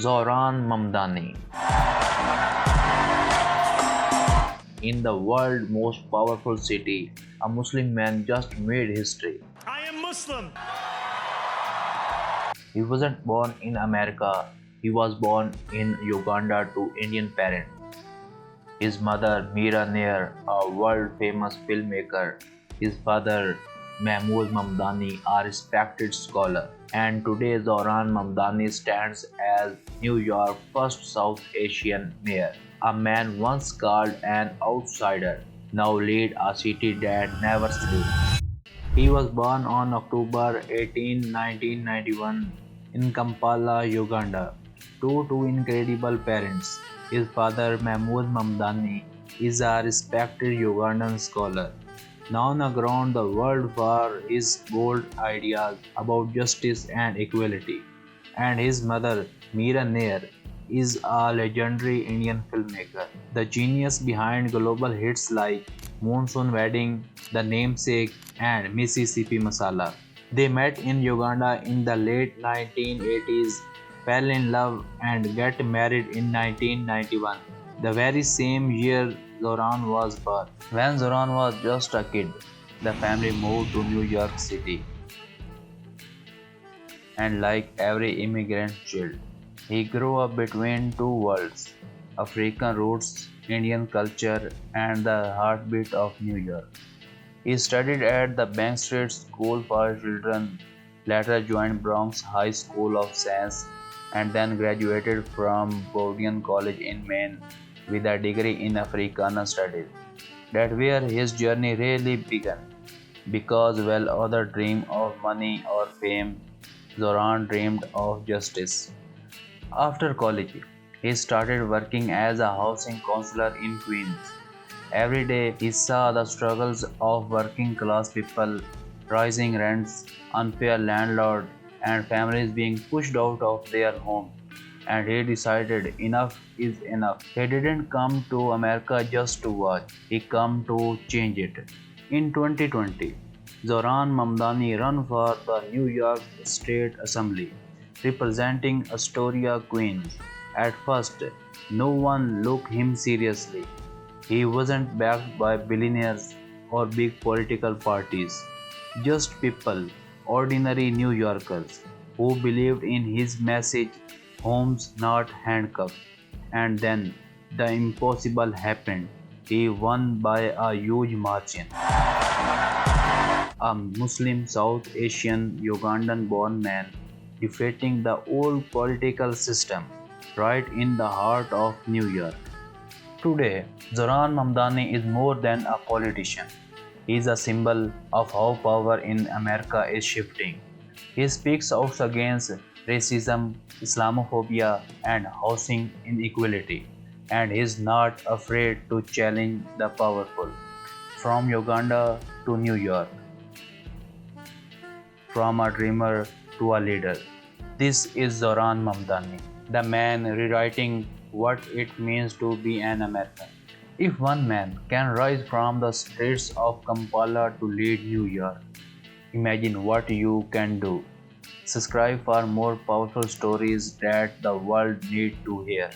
Zohran Mamdani. In the world's most powerful city, a Muslim man just made history. I am Muslim. He wasn't born in America, he was born in Uganda to Indian parents. His mother, Meera Nair, a world famous filmmaker, his father, Mahmood Mamdani, a respected scholar, and today Zohran Mamdani stands as New York's first South Asian mayor. A man once called an outsider, now lead a city that never sleeps. He was born on October 18, 1991 in Kampala, Uganda, to two incredible parents. His father, Mahmoud Mamdani, is a respected Ugandan scholar, known around the world for his bold ideas about justice and equality. And his mother, Meera Nair, is a legendary Indian filmmaker, the genius behind global hits like Monsoon Wedding, The Namesake, and Mississippi Masala. They met in Uganda in the late 1980s, fell in love, and get married in 1991, the very same year Zoran was born. When Zoran was just a kid, the family moved to New York City, and like every immigrant child, he grew up between two worlds, African roots, Indian culture, and the heartbeat of New York. He studied at the Bank Street School for Children, later joined Bronx High School of Science, and then graduated from Bowdoin College in Maine with a degree in Africana Studies. That's where his journey really began. Because while others dream of money or fame, Zoran dreamed of justice. After college, he started working as a housing counselor in Queens. Every day he saw the struggles of working class people, rising rents, unfair landlord, and families being pushed out of their homes. And he decided enough is enough. He didn't come to America just to watch, he came to change it. In 2020, Zoran Mamdani ran for the New York State Assembly, representing Astoria, Queens. At first, no one looked him seriously. He wasn't backed by billionaires or big political parties, just people, ordinary New Yorkers, who believed in his message, homes not handcuffs. And then the impossible happened. He won by a huge margin. A Muslim South Asian Ugandan born man defeating the old political system right in the heart of New York. Today, Zoran Mamdani is more than a politician. He is a symbol of how power in America is shifting. He speaks out against racism, Islamophobia, and housing inequality, and he is not afraid to challenge the powerful. From Uganda to New York, from a dreamer to a leader. This is Zoran Mamdani, the man rewriting what it means to be an American. If one man can rise from the streets of Kampala to lead New York, imagine what you can do. Subscribe for more powerful stories that the world needs to hear.